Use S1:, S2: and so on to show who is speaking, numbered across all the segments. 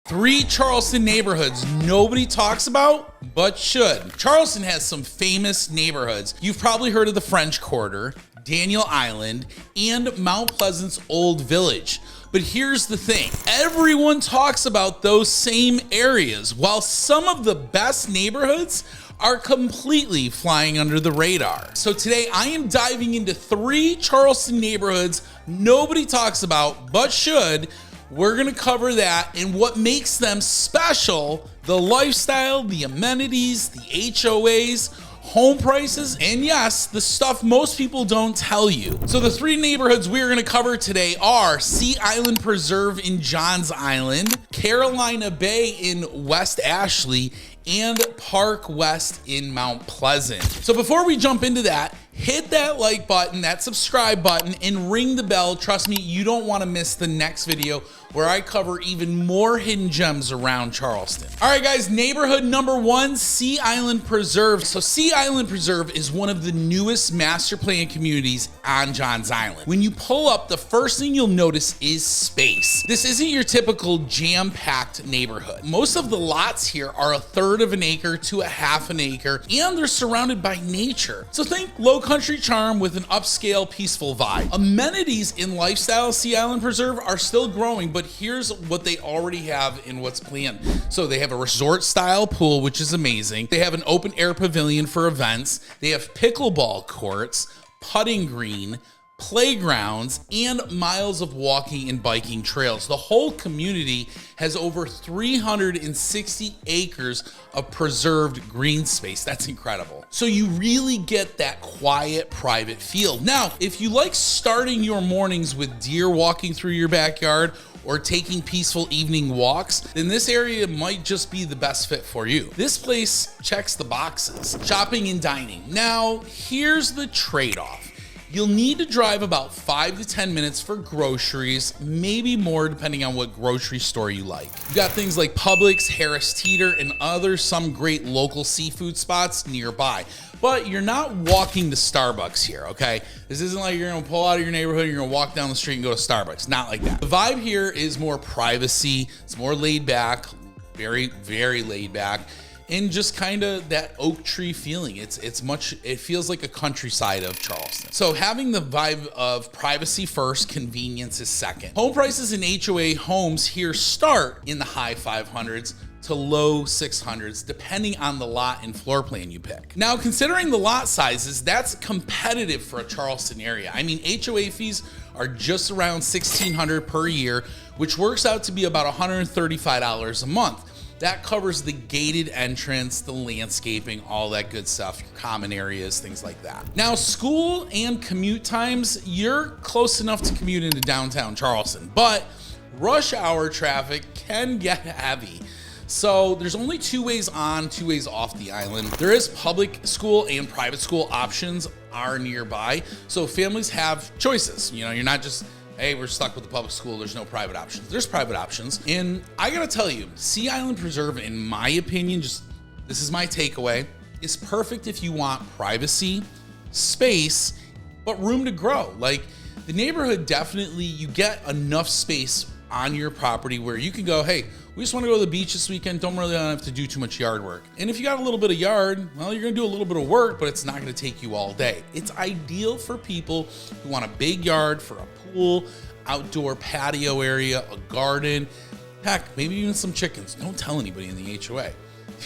S1: 3 Charleston neighborhoods nobody talks about, but should. Charleston has some famous neighborhoods. You've probably heard of the French Quarter, Daniel Island, and Mount Pleasant's Old Village. But here's the thing, everyone talks about those same areas, while some of the best neighborhoods are completely flying under the radar. So today I am diving into 3 Charleston neighborhoods nobody talks about, but should. We're gonna cover that and what makes them special, the lifestyle, the amenities, the HOAs, home prices, and yes, the stuff most people don't tell you. So the 3 neighborhoods we're gonna cover today are Sea Island Preserve in Johns Island, Carolina Bay in West Ashley, and Park West in Mount Pleasant. So before we jump into that, hit that like button, that subscribe button, and ring the bell. Trust me, you don't want to miss the next video where I cover even more hidden gems around Charleston. All right, guys, neighborhood number 1, Sea Island Preserve. So Sea Island Preserve is one of the newest master plan communities on Johns Island. When you pull up, the first thing you'll notice is space. This isn't your typical jam-packed neighborhood. Most of the lots here are 1/3 of an acre to 1/2 an acre, and they're surrounded by nature. So think Lowcountry charm with an upscale, peaceful vibe. Amenities in lifestyle Sea Island Preserve are still growing, but here's what they already have in what's planned. So they have a resort style pool, which is amazing. They have an open air pavilion for events. They have pickleball courts, putting green, playgrounds, and miles of walking and biking trails. The whole community has over 360 acres of preserved green space. That's incredible. So you really get that quiet, private feel. Now, if you like starting your mornings with deer walking through your backyard or taking peaceful evening walks, then this area might just be the best fit for you. This place checks the boxes. Shopping and dining. Now, here's the trade-off. You'll need to drive about 5 to 10 minutes for groceries, maybe more depending on what grocery store you like. You got things like Publix, Harris Teeter, and some great local seafood spots nearby. But you're not walking to Starbucks here, okay? This isn't like you're gonna pull out of your neighborhood and you're gonna walk down the street and go to Starbucks. Not like that. The vibe here is more privacy, it's more laid back, very, very laid back. And just kind of that oak tree feeling. It feels like a countryside of Charleston. So having the vibe of privacy first, convenience is second. Home prices in HOA homes here start in the high 500s to low 600s, depending on the lot and floor plan you pick. Now, considering the lot sizes, that's competitive for a Charleston area. I mean, HOA fees are just around $1,600 per year, which works out to be about $135 a month. That covers the gated entrance, the landscaping, all that good stuff, common areas, things like that. Now, school and commute times, you're close enough to commute into downtown Charleston, but rush hour traffic can get heavy. So there's only 2 ways on, 2 ways off the island. There is public school and private school options are nearby. So families have choices. You know, you're not just, hey, we're stuck with the public school, there's no private options. There's private options. And I gotta tell you, Sea Island Preserve, in my opinion, this is my takeaway, is perfect if you want privacy, space, but room to grow. Like, the neighborhood definitely, you get enough space on your property where you can go, hey, we just want to go to the beach this weekend, don't really have to do too much yard work. And if you got a little bit of yard, well, you're gonna do a little bit of work, but it's not gonna take you all day. It's ideal for people who want a big yard for a pool, outdoor patio area, a garden, heck, maybe even some chickens. Don't tell anybody in the HOA.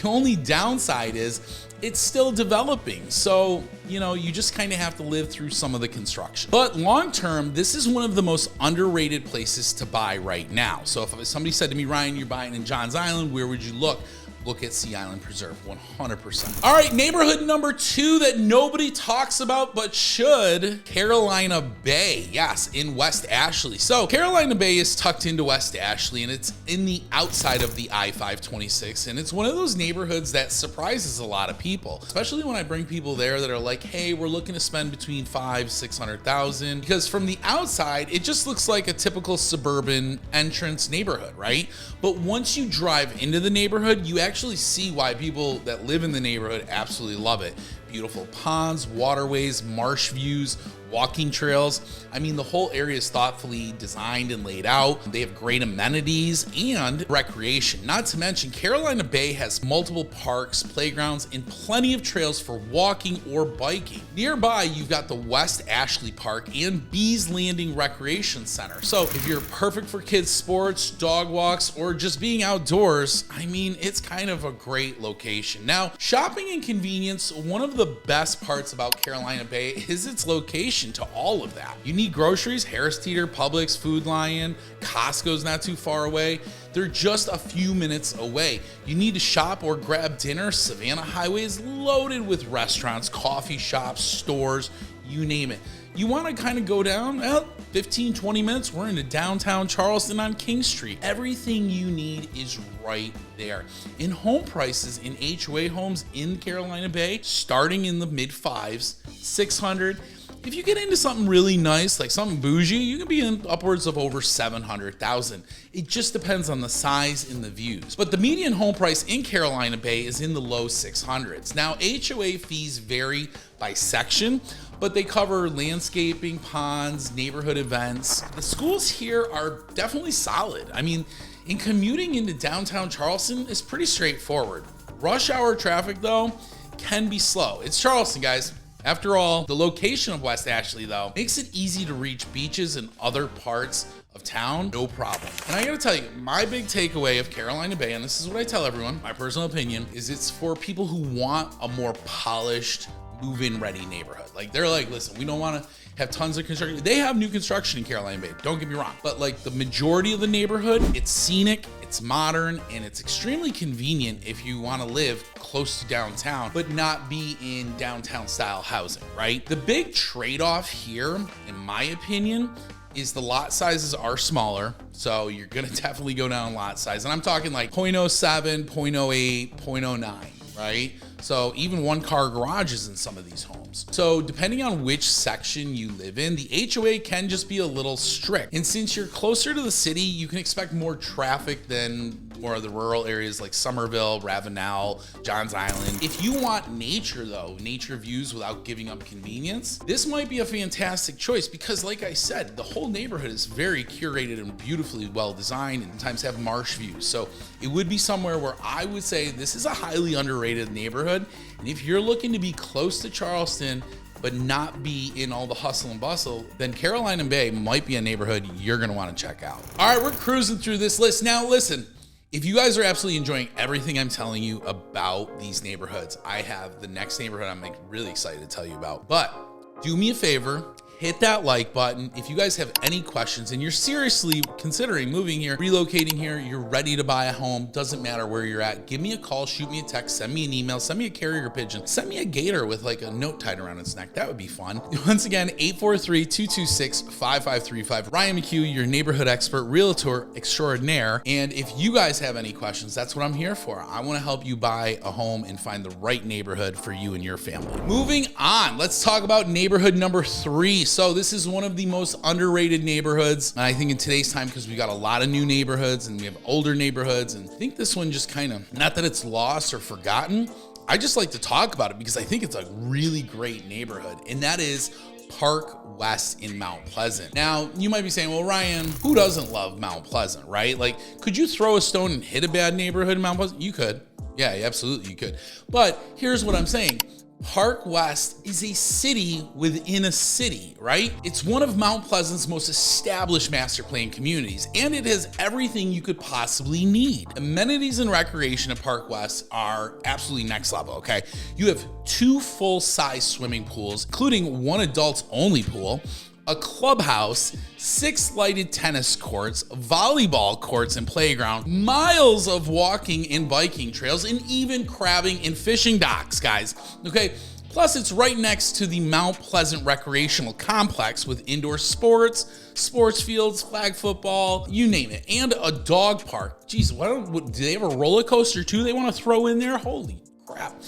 S1: The only downside is it's still developing. So, you know, you just kind of have to live through some of the construction. But long term, this is one of the most underrated places to buy right now. So if somebody said to me, Ryan, you're buying in Johns Island, where would you look? Look at Sea Island Preserve, 100%. All right, neighborhood number 2 that nobody talks about but should, Carolina Bay. Yes, in West Ashley. So Carolina Bay is tucked into West Ashley, and it's in the outside of the I-526, and it's one of those neighborhoods that surprises a lot of people, especially when I bring people there that are like, hey, we're looking to spend between $500,000-$600,000, because from the outside, it just looks like a typical suburban entrance neighborhood, right? But once you drive into the neighborhood, you actually see why people that live in the neighborhood absolutely love it. Beautiful ponds, waterways, marsh views, walking trails. I mean, the whole area is thoughtfully designed and laid out. They have great amenities and recreation. Not to mention, Carolina Bay has multiple parks, playgrounds, and plenty of trails for walking or biking. Nearby, you've got the West Ashley Park and Bees Landing Recreation Center. So if you're perfect for kids' sports, dog walks, or just being outdoors, I mean, it's kind of a great location. Now, shopping and convenience, one of the best parts about Carolina Bay is its location to all of that. You need groceries, Harris Teeter, Publix, Food Lion, Costco's not too far away. They're just a few minutes away. You need to shop or grab dinner, Savannah Highway is loaded with restaurants, coffee shops, stores, you name it. You want to kind of go down, well, 15, 20 minutes, we're into downtown Charleston on King Street. Everything you need is right there. In home prices in HOA homes in Carolina Bay, starting in the mid fives, 600. If you get into something really nice, like something bougie, you can be in upwards of over 700,000. It just depends on the size and the views. But the median home price in Carolina Bay is in the low 600s. Now, HOA fees vary by section, but they cover landscaping, ponds, neighborhood events. The schools here are definitely solid. I mean, in commuting into downtown Charleston is pretty straightforward. Rush hour traffic, though, can be slow. It's Charleston, guys. After all, the location of West Ashley, though, makes it easy to reach beaches and other parts of town, no problem. And I gotta tell you, my big takeaway of Carolina Bay, and this is what I tell everyone, my personal opinion, is it's for people who want a more polished, move-in ready neighborhood. Like, they're like, listen, we don't want to have tons of construction. They have new construction in Carolina Bay, don't get me wrong. But like the majority of the neighborhood, it's scenic, it's modern, and it's extremely convenient if you want to live close to downtown, but not be in downtown style housing, right? The big trade-off here, in my opinion, is the lot sizes are smaller. So you're gonna definitely go down lot size. And I'm talking like 0.07, 0.08, 0.09, right? So even one car garages in some of these homes. So depending on which section you live in, the HOA can just be a little strict. And since you're closer to the city, you can expect more traffic than more of the rural areas like Somerville, Ravenel, Johns Island. If you want nature though, nature views without giving up convenience, this might be a fantastic choice because like I said, the whole neighborhood is very curated and beautifully well designed and sometimes have marsh views. So it would be somewhere where I would say this is a highly underrated neighborhood. And if you're looking to be close to Charleston, but not be in all the hustle and bustle, then Carolina Bay might be a neighborhood you're gonna wanna check out. All right, we're cruising through this list. Now listen, if you guys are absolutely enjoying everything I'm telling you about these neighborhoods, I have the next neighborhood I'm like really excited to tell you about. But do me a favor, hit that like button. If you guys have any questions and you're seriously considering moving here, relocating here, you're ready to buy a home, doesn't matter where you're at, give me a call, shoot me a text, send me an email, send me a carrier pigeon, send me a gator with like a note tied around its neck. That would be fun. Once again, 843-226-5535. Ryan McHugh, your neighborhood expert, realtor extraordinaire. And if you guys have any questions, that's what I'm here for. I want to help you buy a home and find the right neighborhood for you and your family. Moving on, let's talk about neighborhood number 3. So this is one of the most underrated neighborhoods. And I think in today's time, because we got a lot of new neighborhoods and we have older neighborhoods, and I think this one just kind of, not that it's lost or forgotten, I just like to talk about it because I think it's a really great neighborhood. And that is Park West in Mount Pleasant. Now, you might be saying, well, Ryan, who doesn't love Mount Pleasant, right? Like, could you throw a stone and hit a bad neighborhood in Mount Pleasant? You could. Yeah, absolutely you could. But here's what I'm saying. Park West is a city within a city, right? It's one of Mount Pleasant's most established master plan communities, and it has everything you could possibly need. Amenities and recreation at Park West are absolutely next level, okay? You have 2 full-size swimming pools, including 1 adults-only pool, a clubhouse, 6 lighted tennis courts, volleyball courts and playground, miles of walking and biking trails, and even crabbing and fishing docks, guys. Okay, plus it's right next to the Mount Pleasant Recreational Complex with indoor sports, sports fields, flag football, you name it, and a dog park. Jeez, do they have a roller coaster too they want to throw in there? Holy crap.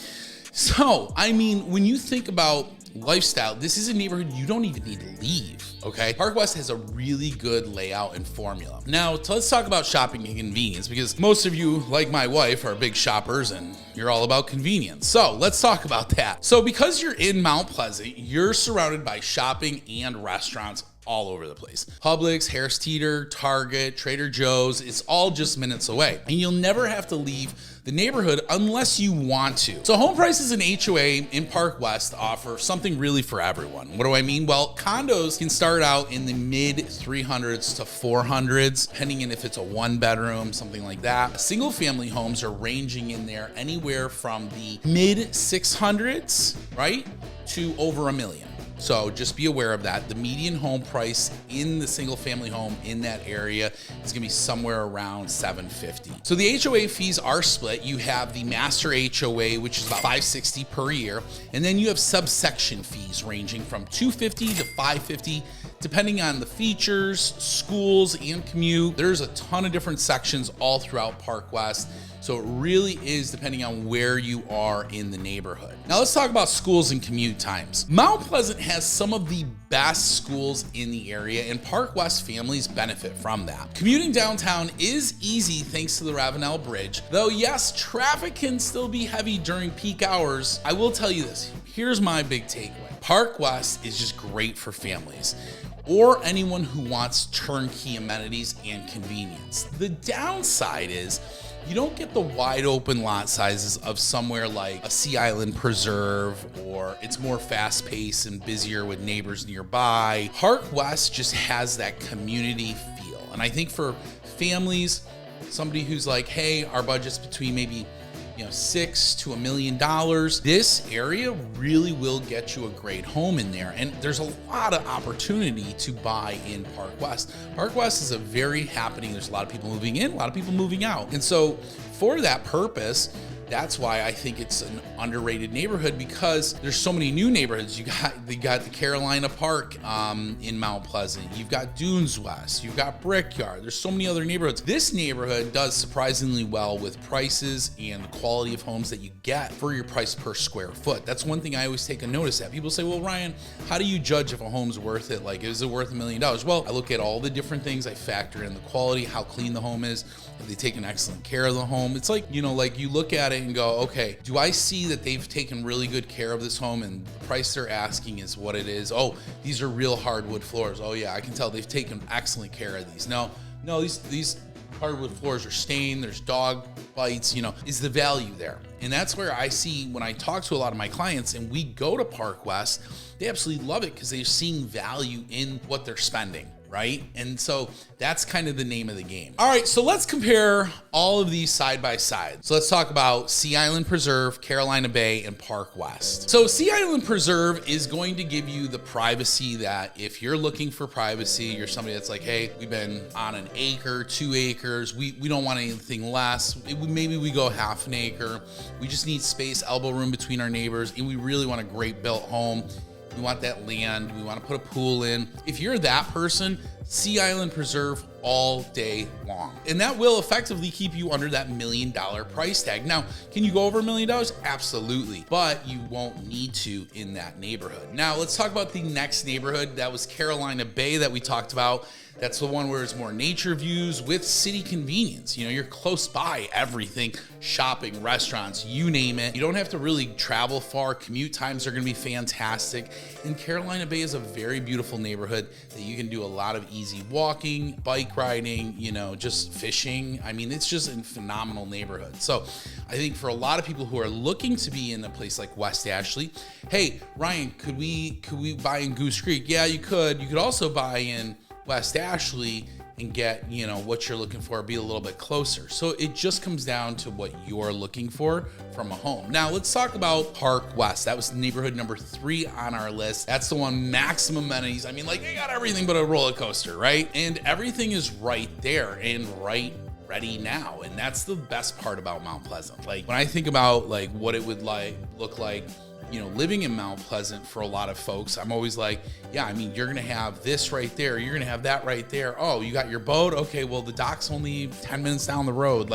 S1: So, I mean, when you think about lifestyle, this is a neighborhood you don't even need to leave, okay? Park West has a really good layout and formula. Now, let's talk about shopping and convenience, because most of you, like my wife, are big shoppers and you're all about convenience. So let's talk about that. So because you're in Mount Pleasant, you're surrounded by shopping and restaurants all over the place. Publix, Harris Teeter, Target, Trader Joe's, it's all just minutes away. And you'll never have to leave the neighborhood unless you want to. So home prices and HOA in Park West offer something really for everyone. What do I mean? Well, condos can start out in the mid 300s to 400s, depending on if it's a 1-bedroom, something like that. Single family homes are ranging in there anywhere from the mid 600s, right, to over $1 million. So just be aware of that. The median home price in the single family home in that area is gonna be somewhere around $750. So the HOA fees are split. You have the master HOA, which is about $560 per year. And then you have subsection fees ranging from $250 to $550, depending on the features, schools, and commute. There's a ton of different sections all throughout Park West. So it really is depending on where you are in the neighborhood. Now let's talk about schools and commute times. Mount Pleasant has some of the best schools in the area, and Park West families benefit from that. Commuting downtown is easy thanks to the Ravenel Bridge, though yes, traffic can still be heavy during peak hours. I will tell you this, here's my big takeaway. Park West is just great for families or anyone who wants turnkey amenities and convenience. The downside is you don't get the wide open lot sizes of somewhere like a Sea Island Preserve, or it's more fast paced and busier with neighbors nearby. Park West just has that community feel. And I think for families, somebody who's like, hey, our budget's between maybe $6 to $1 million, this area really will get you a great home in there. And there's a lot of opportunity to buy in Park West. Park West is a very happening. There's a lot of people moving in, a lot of people moving out. And so for that purpose, that's why I think it's an underrated neighborhood, because there's so many new neighborhoods. You got the Carolina Park in Mount Pleasant. You've got Dunes West. You've got Brickyard. There's so many other neighborhoods. This neighborhood does surprisingly well with prices and the quality of homes that you get for your price per square foot. That's one thing I always take a notice at. People say, well, Ryan, how do you judge if a home's worth it? Like, is it worth $1 million? Well, I look at all the different things. I factor in the quality, how clean the home is, if they taken excellent care of the home. It's like, like you look at it and go, okay, do I see that they've taken really good care of this home and the price they're asking is what it is? Oh, these are real hardwood floors. Oh yeah, I can tell they've taken excellent care of these. No, these hardwood floors are stained, there's dog bites, is the value there? And that's where I see when I talk to a lot of my clients and we go to Park West, they absolutely love it because they're seeing value in what they're spending. Right? And so that's kind of the name of the game. All right, so let's compare all of these side by side. So let's talk about Sea Island Preserve, Carolina Bay, and Park West. So Sea Island Preserve is going to give you the privacy that if you're looking for privacy, you're somebody that's like, hey, we've been on an acre, 2 acres, we don't want anything less. Maybe we go half an acre. We just need space, elbow room between our neighbors, and we really want a great built home. We want that land. We want to put a pool in. If you're that person, Sea Island Preserve all day long. And that will effectively keep you under that $1 million price tag. Now, can you go over $1 million? Absolutely. But you won't need to in that neighborhood. Now, let's talk about the next neighborhood. That was Carolina Bay that we talked about. That's the one where it's more nature views with city convenience. You're close by everything, shopping, restaurants, you name it. You don't have to really travel far. Commute times are going to be fantastic. And Carolina Bay is a very beautiful neighborhood that you can do a lot of easy walking, bike riding, just fishing. I mean, it's just a phenomenal neighborhood. So I think for a lot of people who are looking to be in a place like West Ashley, hey, Ryan, could we buy in Goose Creek? Yeah, you could. You could also buy in West Ashley and get, what you're looking for, be a little bit closer. So it just comes down to what you're looking for from a home. Now let's talk about Park West. That was neighborhood number 3 on our list. That's the one, maximum amenities. I mean, they got everything but a roller coaster, right? And everything is right there and right ready now. And that's the best part about Mount Pleasant. When I think about what it would look like, living in Mount Pleasant for a lot of folks, I'm always like, yeah, I mean, you're going to have this right there. You're going to have that right there. Oh, you got your boat? Okay, well, the dock's only 10 minutes down the road.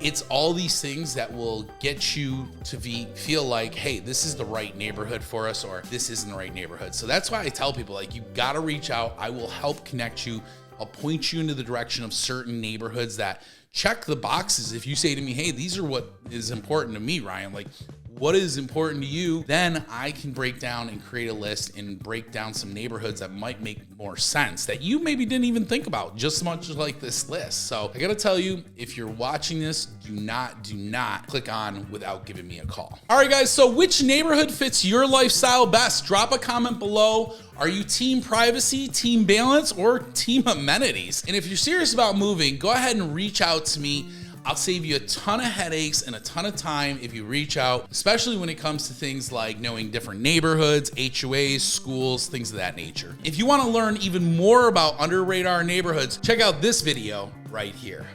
S1: It's all these things that will get you to feel like, hey, this is the right neighborhood for us, or this isn't the right neighborhood. So that's why I tell people, like, you gotta reach out. I will help connect you. I'll point you into the direction of certain neighborhoods that check the boxes. If you say to me, hey, these are what is important to me, Ryan, like, what is important to you? Then I can break down and create a list and break down some neighborhoods that might make more sense that you maybe didn't even think about, just as much as like this list. So I gotta tell you, if you're watching this, do not click on without giving me a call. All right, guys, so which neighborhood fits your lifestyle best? Drop a comment below. Are you team privacy, team balance, or team amenities? And if you're serious about moving, go ahead and reach out to me. I'll save you a ton of headaches and a ton of time if you reach out, especially when it comes to things like knowing different neighborhoods, HOAs, schools, things of that nature. If you want to learn even more about under radar neighborhoods, check out this video right here.